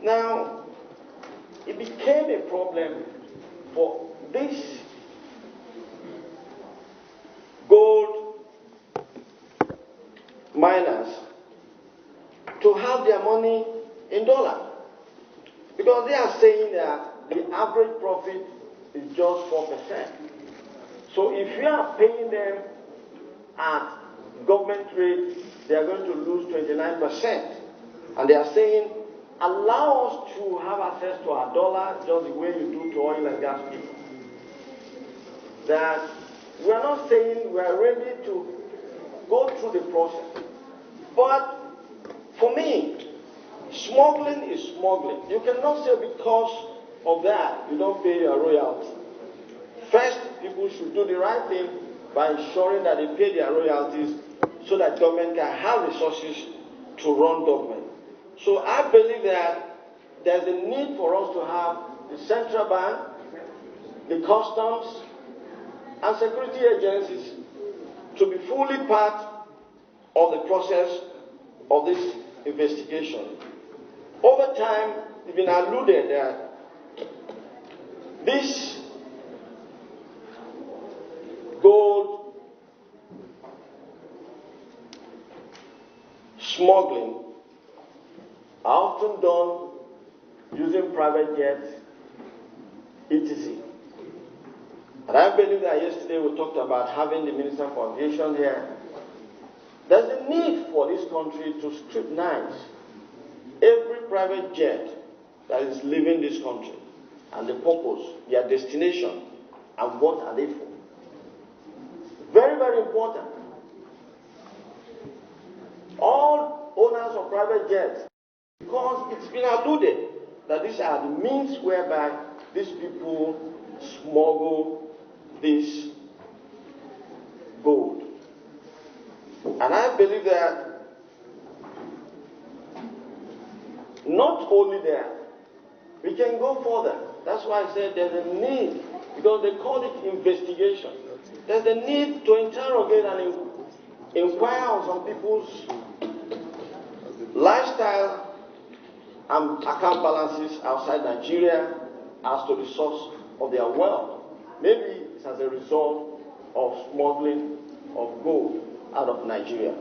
Now, it became a problem for these gold miners to have their money in dollars, because they are saying that the average profit is just 4%. So if you are paying them at government rate, they are going to lose 29%. And they are saying, allow us to have access to our dollar just the way you do to oil and gas people. That we are not saying we are ready to go through the process. But for me, smuggling is smuggling. You cannot say because of that you don't pay your royalty. First, people should do the right thing by ensuring that they pay their royalties so that government can have resources to run government. So I believe that there's a need for us to have the central bank, the customs, and security agencies to be fully part of the process of this investigation. Over time, it's been alluded that this gold smuggling are often done using private jets, etc. And I believe that yesterday we talked about having the Minister for Aviation here. There's a need for this country to scrutinize every private jet that is leaving this country and the purpose, their destination, and what are they for. Very, very important. All owners of private jets, because it's been alluded that these are the means whereby these people smuggle this gold. And I believe that not only that, we can go further. That's why I said there's a need, because they call it investigation. There's a need to interrogate and inquire on some people's lifestyle and account balances outside Nigeria as to the source of their wealth. Maybe it's as a result of smuggling of gold out of Nigeria.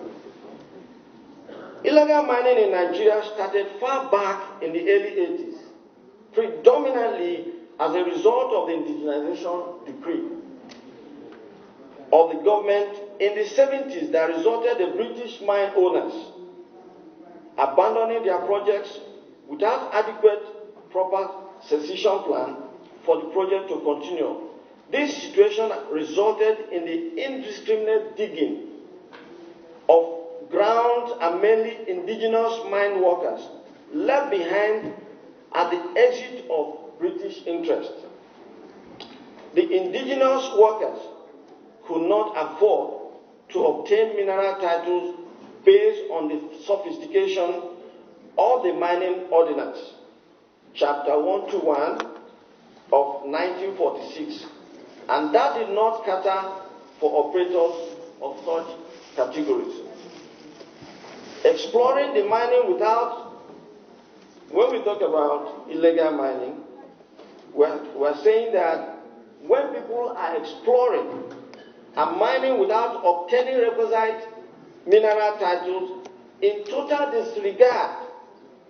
Illegal mining in Nigeria started far back in the early 80s, predominantly as a result of the indigenization decree of the government in the 70s that resulted in British mine owners abandoning their projects without adequate proper cessation plan for the project to continue. This situation resulted in the indiscriminate digging of ground and mainly indigenous mine workers left behind at the exit of British interest. The indigenous workers could not afford to obtain mineral titles based on the sophistication of the Mining Ordinance, Chapter 121 of 1946, and that did not cater for operators of such categories. Exploring the mining without, when we talk about illegal mining, we're saying that when people are exploring and mining without obtaining requisite mineral titles in total disregard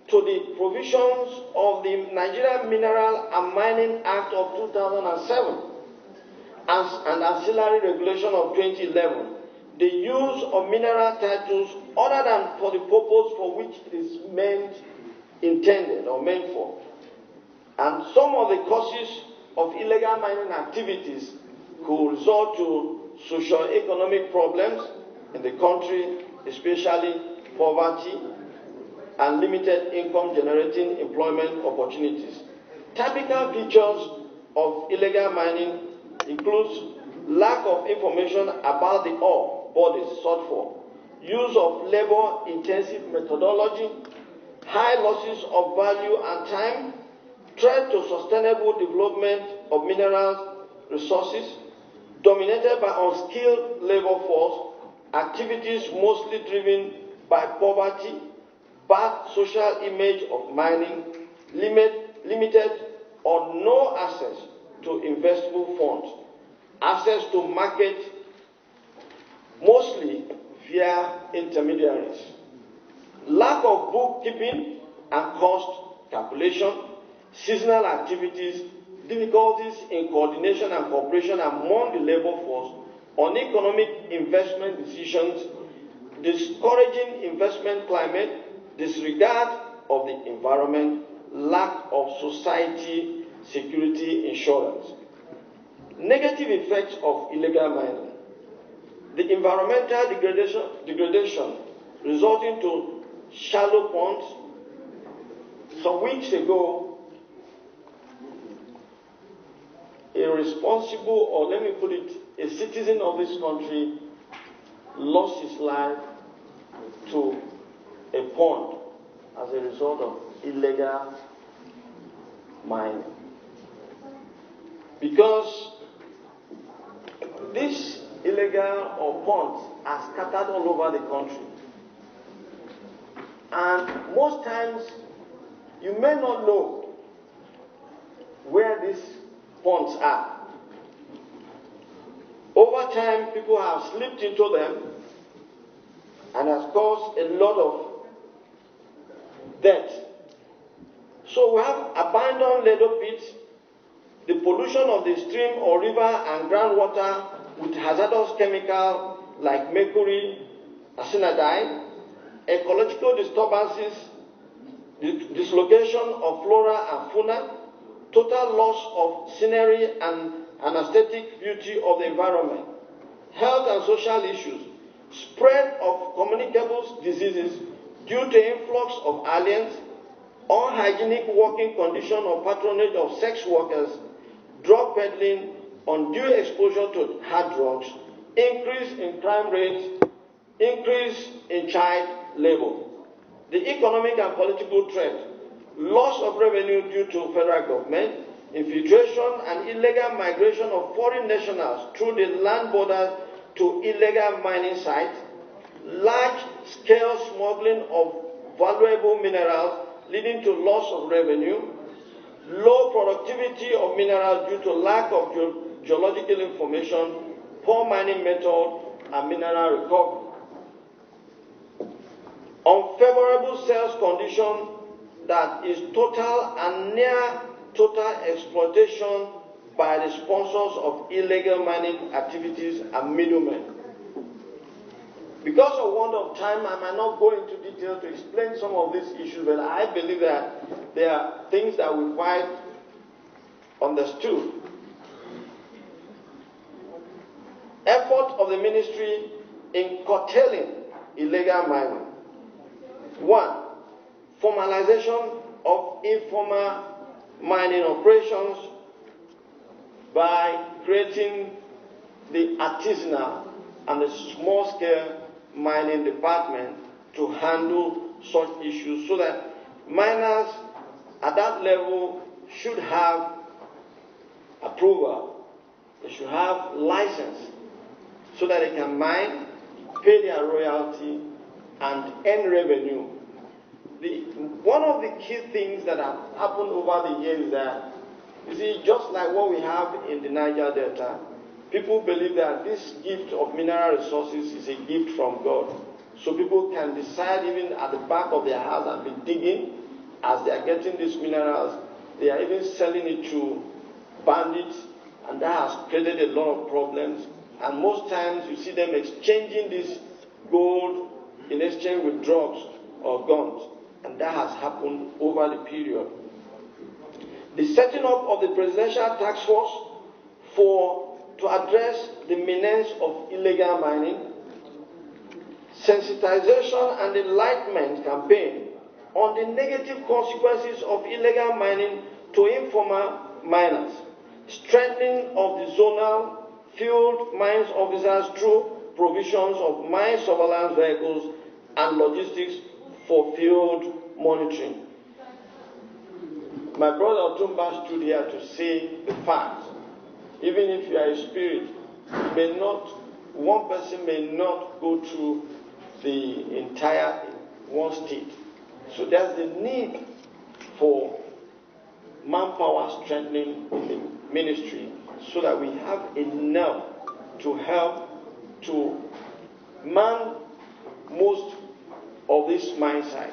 to the provisions of the Nigerian Mineral and Mining Act of 2007 and Ancillary Regulation of 2011, the use of mineral titles other than for the purpose for which it is intended or meant for. And some of the causes of illegal mining activities could result to socio-economic problems in the country, especially poverty and limited income generating employment opportunities. Typical features of illegal mining includes lack of information about the ore bodies sought for, use of labor-intensive methodology, high losses of value and time, threat to sustainable development of mineral resources, dominated by unskilled labor force, activities mostly driven by poverty, bad social image of mining, limited or no access to investable funds, access to market mostly via intermediaries, lack of bookkeeping and cost calculation, seasonal activities, difficulties in coordination and cooperation among the labor force, uneconomic investment decisions, discouraging investment climate, disregard of the environment, lack of society security insurance. Negative effects of illegal mining. The environmental degradation resulting to shallow ponds. Some weeks ago, a responsible, or let me put it, a citizen of this country lost his life to a pond as a result of illegal mining. Because these illegal or ponds are scattered all over the country. And most times, you may not know where these ponds are. Over time, people have slipped into them and has caused a lot of death. So we have abandoned ladle pits, the pollution of the stream or river and groundwater with hazardous chemicals like mercury, arsenidine, ecological disturbances, dislocation of flora and fauna, total loss of scenery and aesthetic beauty of the environment, health and social issues, spread of communicable diseases due to influx of aliens, unhygienic working condition or patronage of sex workers, drug peddling, undue exposure to hard drugs, increase in crime rates, increase in child labor. The economic and political threat, loss of revenue due to federal government, infiltration and illegal migration of foreign nationals through the land borders to illegal mining sites, large-scale smuggling of valuable minerals leading to loss of revenue, low productivity of minerals due to lack of geological information, poor mining method, and mineral recovery. Unfavorable sales condition that is total and near total exploitation by the sponsors of illegal mining activities and middlemen. Because of want of time, I might not go into detail to explain some of these issues, but I believe that there are things that we quite understood. Effort of the ministry in curtailing illegal mining. 1. Formalization of informal mining operations by creating the artisanal and the small-scale mining department to handle such issues so that miners at that level should have approval, they should have license so that they can mine, pay their royalty, and earn revenue. One of the key things that have happened over the years is that, you see, just like what we have in the Niger Delta, people believe that this gift of mineral resources is a gift from God. So people can decide even at the back of their house and be digging as they are getting these minerals. They are even selling it to bandits, and that has created a lot of problems. And most times you see them exchanging this gold in exchange with drugs or guns. And that has happened over the period. The setting up of the Presidential Task Force to address the menace of illegal mining, sensitization and enlightenment campaign on the negative consequences of illegal mining to informal miners, strengthening of the zonal field mines officers through provisions of mine surveillance vehicles and logistics for field monitoring. My brother Otumba stood here to say the fact. Even if you are a spirit, one person may not go through the entire one state. So there's the need for manpower strengthening in the ministry so that we have enough to help to man most of this mine site.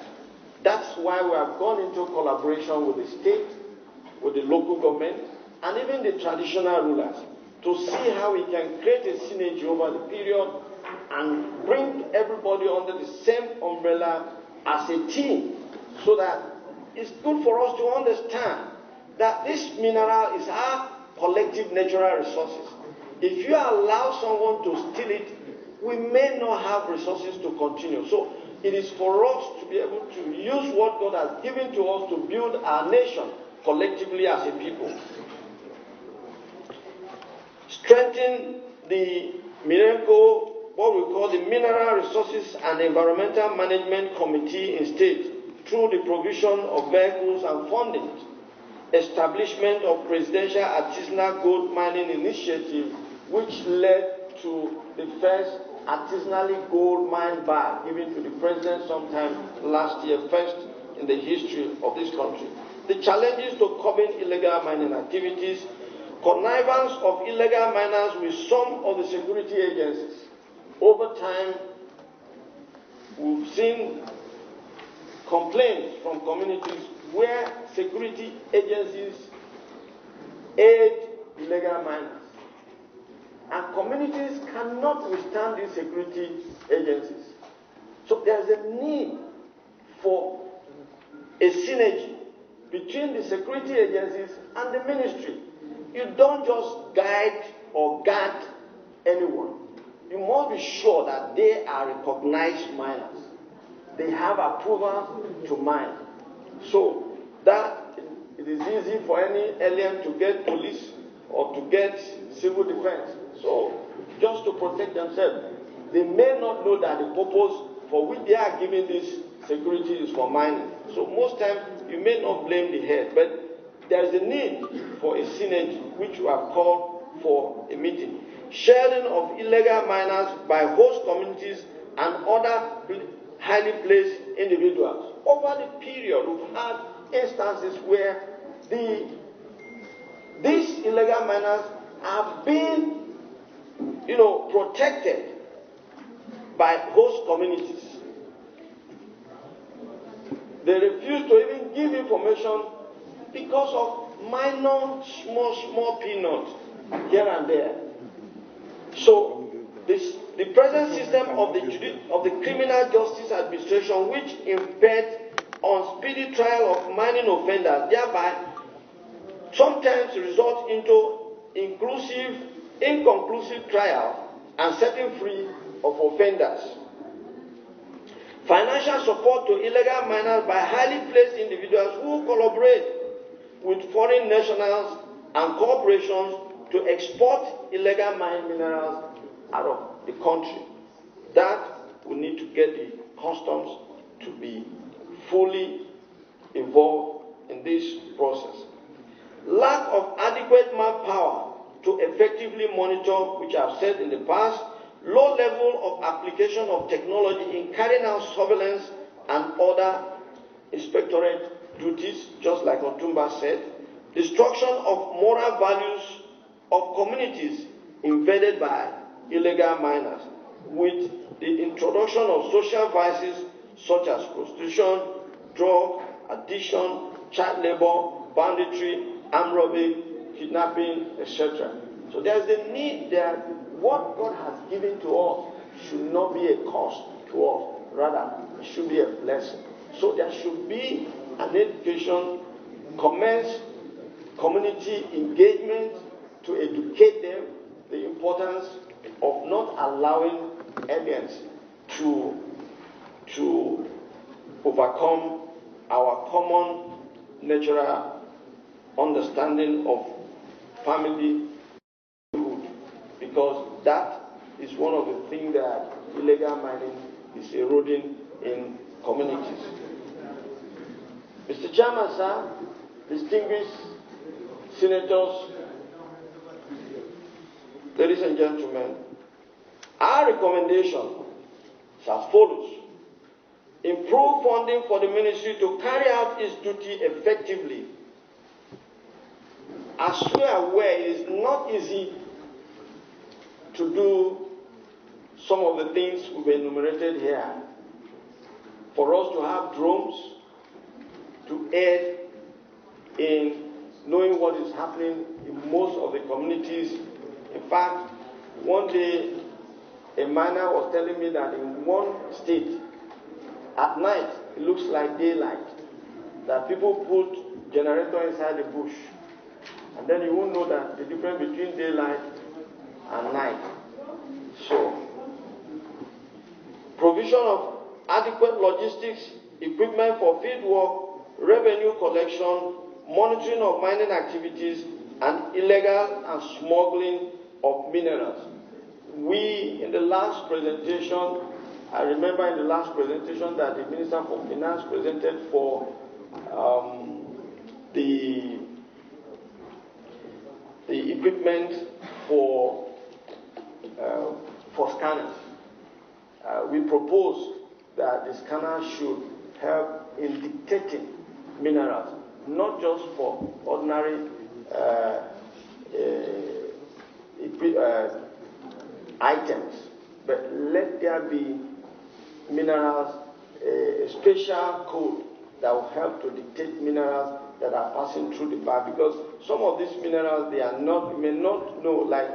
That's why we have gone into collaboration with the state, with the local government, and even the traditional rulers to see how we can create a synergy over the period and bring everybody under the same umbrella as a team, so that it's good for us to understand that this mineral is our collective natural resources. If you allow someone to steal it, we may not have resources to continue. So it is for us to be able to use what God has given to us to build our nation collectively as a people. Strengthen the MINERCO, what we call the Mineral Resources and Environmental Management Committee in state, through the provision of vehicles and funding. Establishment of Presidential Artisanal Gold Mining Initiative, which led to the first artisanally gold mine bar given to the president sometime last year, first in the history of this country. The challenges to curbing illegal mining activities, connivance of illegal miners with some of the security agencies. Over time, we've seen complaints from communities where security agencies aid illegal miners. And communities cannot withstand these security agencies. So there's a need for a synergy between the security agencies and the ministry. You don't just guide or guard anyone. You must be sure that they are recognized miners. They have approval to mine. So that it is easy for any alien to get police or to get civil defense. So just to protect themselves, they may not know that the purpose for which they are giving this security is for mining. So most times you may not blame the head, but there is a need for a synergy which we have called for a meeting. Sharing of illegal miners by host communities and other highly placed individuals. Over the period, we've had instances where these illegal miners have been, protected by host communities. They refuse to even give information because of minor, small peanuts here and there. So the present system of the criminal justice administration, which impaired on speedy trial of mining offenders, thereby sometimes result into inconclusive trial and setting free of offenders. Financial support to illegal miners by highly placed individuals who collaborate with foreign nationals and corporations to export illegal mine minerals out of the country. That we need to get the customs to be fully involved in this process. Lack of adequate manpower to effectively monitor, which I've said in the past, low level of application of technology in carrying out surveillance and other inspectorate duties, just like Otumba said, destruction of moral values of communities invaded by illegal miners, with the introduction of social vices such as prostitution, drug addiction, child labor, banditry, armed robbery, kidnapping, etc. So there's a need that what God has given to us should not be a cost to us, rather it should be a blessing. So there should be an education, commence community engagement to educate them the importance of not allowing aliens to overcome our common natural understanding of family, because that is one of the things that illegal mining is eroding in communities. Mr. Chairman, sir, distinguished senators, ladies and gentlemen, our recommendation is as follows. Improve funding for the ministry to carry out its duty effectively. as we are aware, it is not easy to do some of the things we've enumerated here. For us to have drones to aid in knowing what is happening in most of the communities. In fact, one day a miner was telling me that in one state, at night, it looks like daylight, that people put generator inside the bush, and then you won't know that the difference between daylight and night. So, provision of adequate logistics, equipment for field work, revenue collection, monitoring of mining activities, and illegal and smuggling of minerals. We, in the last presentation, I remember in the last presentation that the Minister for Finance presented for the equipment for scanners. We proposed that the scanner should help in detecting minerals, not just for ordinary items, but let there be minerals, a special code that will help to detect minerals that are passing through the pipe, because some of these minerals they are not, you may not know, like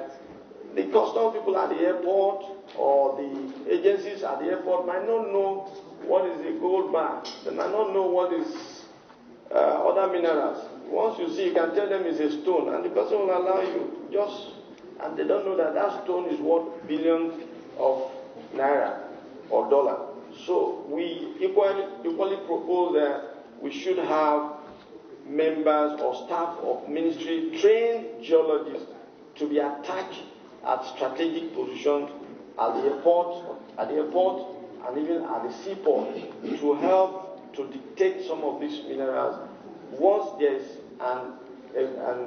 the custom people at the airport or the agencies at the airport might not know what is a gold bar. They might not know what is other minerals. Once you see, you can tell them it's a stone, and the person will allow you just, and they don't know that that stone is worth billions of naira or dollar. So we equally propose that we should have members or staff of ministry trained geologists to be attached at strategic positions at the airport, and even at the seaport to help to detect some of these minerals. Once there is an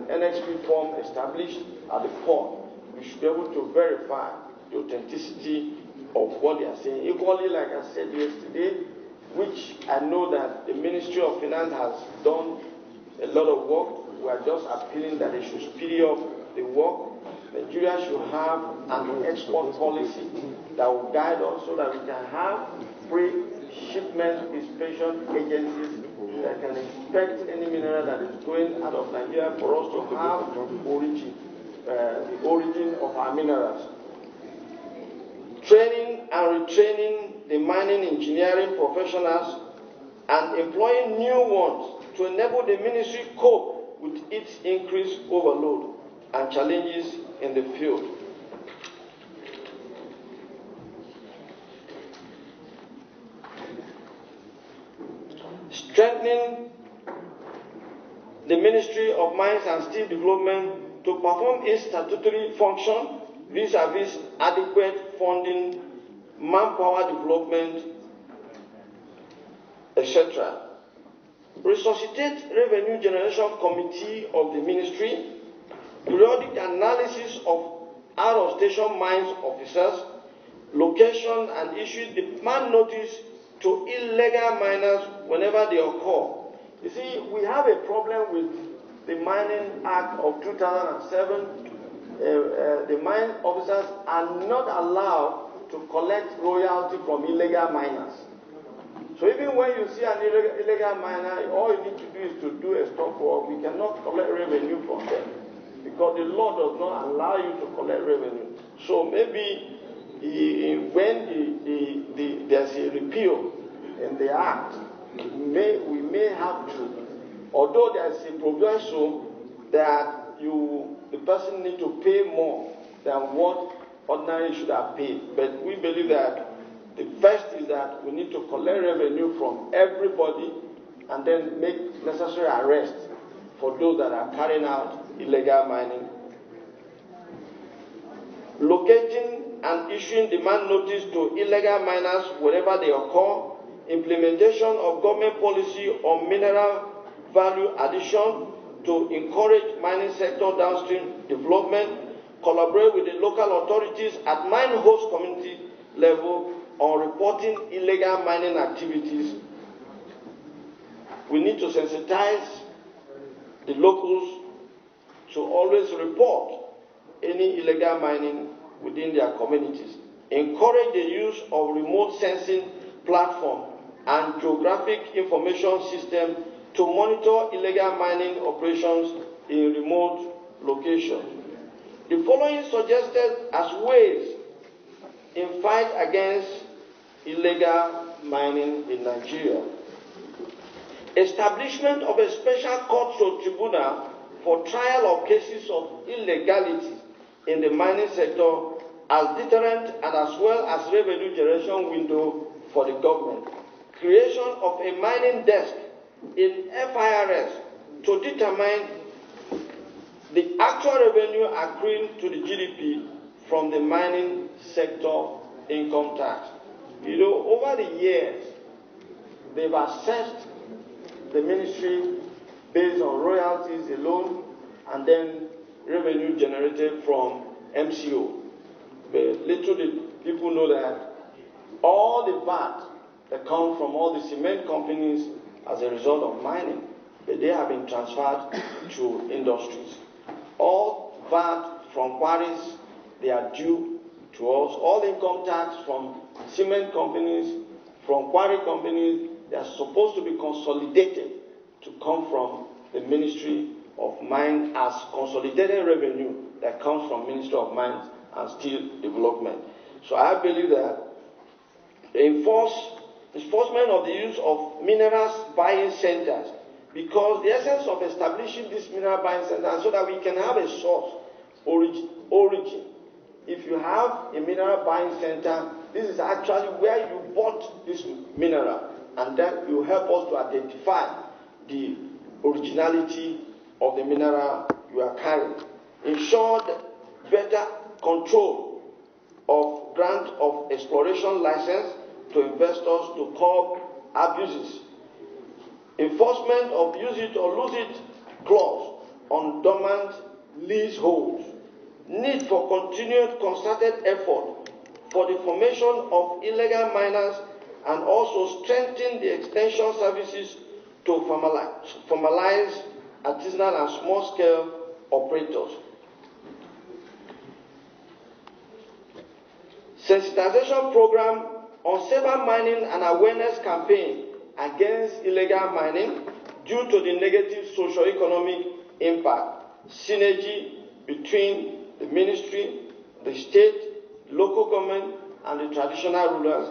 NXP form established at the port, we should be able to verify the authenticity of what they are saying. Equally, like I said yesterday, which I know that the Ministry of Finance has done a lot of work. We are just appealing that they should speed up the work. Nigeria should have an export policy that will guide us so that we can have pre-shipment inspection agencies that can inspect any mineral that is going out of Nigeria for us to have the origin of our minerals. Training and retraining the mining engineering professionals and employing new ones to enable the ministry cope with its increased overload and challenges in the field. Strengthening the Ministry of Mines and Steel Development to perform its statutory function vis-à-vis adequate funding, manpower development, etc. Resuscitate Revenue Generation Committee of the Ministry, periodic analysis of out-of-station mines officers, location and issue demand notice to illegal miners whenever they occur. You see, we have a problem with the Mining Act of 2007. The mine officers are not allowed to collect royalty from illegal miners. So even when you see an illegal miner, all you need to do is to do a stop work. We cannot collect revenue from them because the law does not allow you to collect revenue. So maybe when there's a repeal in the act, we may have to, although there's a provision that the person needs to pay more than what ordinarily should have paid. But we believe that the first is that we need to collect revenue from everybody and then make necessary arrests for those that are carrying out illegal mining. Locating and issuing demand notice to illegal miners wherever they occur, implementation of government policy on mineral value addition to encourage mining sector downstream development, collaborate with the local authorities at mine host community level on reporting illegal mining activities. We need to sensitize the locals to always report any illegal mining within their communities, encourage the use of remote sensing platform and geographic information system to monitor illegal mining operations in remote locations. The following suggested as ways in fight against illegal mining in Nigeria. Establishment of a special court or tribunal for trial of cases of illegality in the mining sector as deterrent and as well as revenue generation window for the government. Creation of a mining desk in FIRS to determine the actual revenue accruing to the GDP from the mining sector income tax. You know, over the years, they've assessed the ministry based on royalties alone and then revenue generated from MCO. But little did people know that all the VAT that come from all the cement companies as a result of mining, but they have been transferred to industries. All VAT from quarries, they are due to us. All income tax from cement companies, from quarry companies, they are supposed to be consolidated to come from the Ministry of Mines as consolidated revenue that comes from Ministry of Mines and Steel Development. So I believe that enforcement of the use of minerals buying centers, because the essence of establishing these mineral buying centers so that we can have a source origin. If you have a mineral buying center, this is actually where you bought this mineral, and that will help us to identify the originality of the mineral you are carrying. Ensure better control of grant of exploration license to investors to curb abuses. Enforcement of use it or lose it clause on dormant leaseholds. Need for continued concerted effort for the formation of illegal miners and also strengthen the extension services to formalize artisanal and small-scale operators. Sensitization program on safer mining and awareness campaign against illegal mining due to the negative socio-economic impact. Synergy between the ministry, the state, local government, and the traditional rulers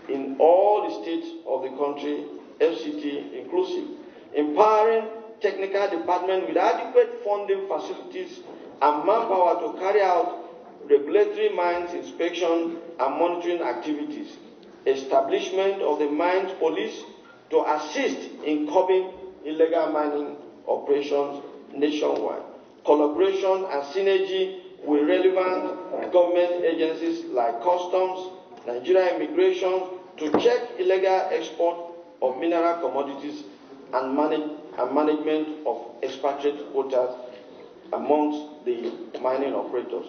in all the states of the country, FCT inclusive. Empowering technical department with adequate funding facilities and manpower to carry out regulatory mines inspection and monitoring activities. Establishment of the mines police to assist in curbing illegal mining operations nationwide. Collaboration and synergy with relevant government agencies like Customs, Nigeria Immigration to check illegal export of mineral commodities and management of expatriate quotas amongst the mining operators.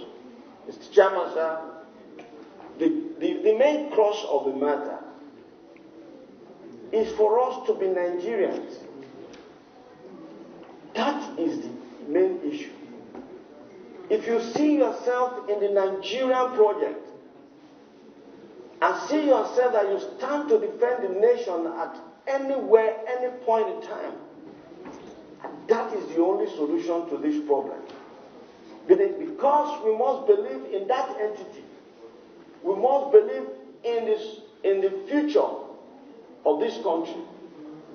Mr. Chairman, sir, the main crux of the matter is for us to be Nigerians. That is the main issue. If you see yourself in the Nigerian project and see yourself that you stand to defend the nation at anywhere, any point in time, that is the only solution to this problem. Because we must believe in that entity. We must believe in the future of this country.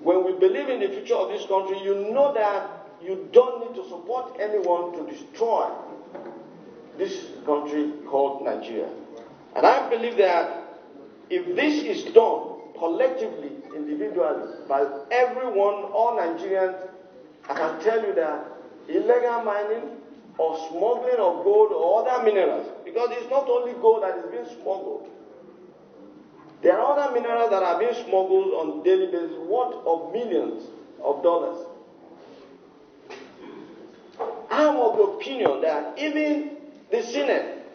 When we believe in the future of this country, you know that you don't need to support anyone to destroy this country called Nigeria. And I believe that if this is done collectively, individually, by everyone, all Nigerians, I can tell you that illegal mining or smuggling of gold or other minerals, because it's not only gold that is being smuggled. There are other minerals that are being smuggled on a daily basis, worth of millions of dollars. I am of the opinion that even the Senate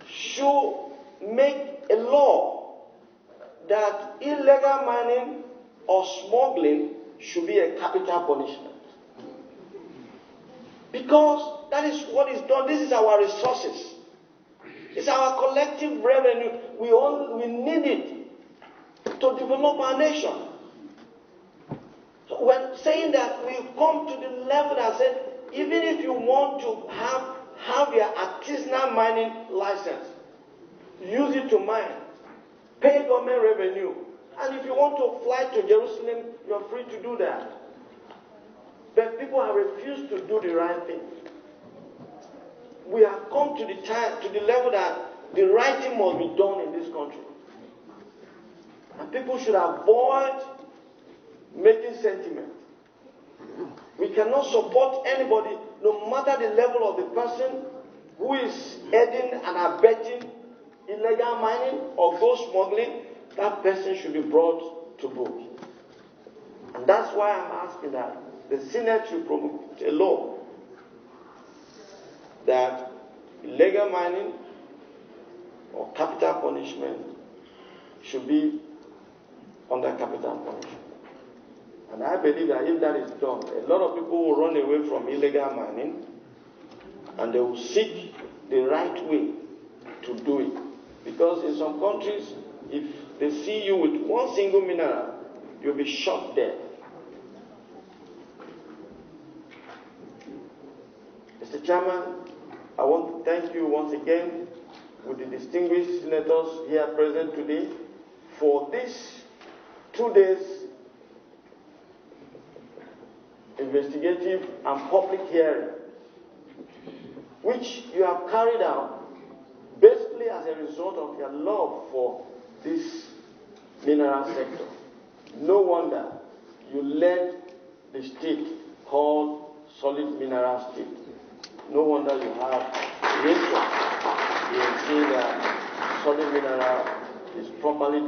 should make a law that illegal mining or smuggling should be a capital punishment. Because that is what is done. This is our resources. It's our collective revenue. We need it to develop our nation. So when saying that, we've come to the level that said, even if you want to have your artisanal mining license, use it to mine, pay government revenue, and if you want to fly to Jerusalem, you're free to do that. But people have refused to do the right thing. We have come to the level that the right thing must be done in this country. And people should avoid making sentiment. We cannot support anybody, no matter the level of the person who is aiding and abetting illegal mining or gold smuggling. That person should be brought to book. And that's why I'm asking that the Senate should promulgate a law that illegal mining or capital punishment should be under capital punishment. And I believe that if that is done, a lot of people will run away from illegal mining and they will seek the right way to do it. Because in some countries, if they see you with one single mineral, you'll be shot dead. Mr. Chairman, I want to thank you once again with the distinguished senators here present today for this 2 days investigative and public hearing, which you have carried out basically as a result of your love for this mineral sector. No wonder you led the state called Solid Mineral State. No wonder you have interest in seeing that solid mineral is properly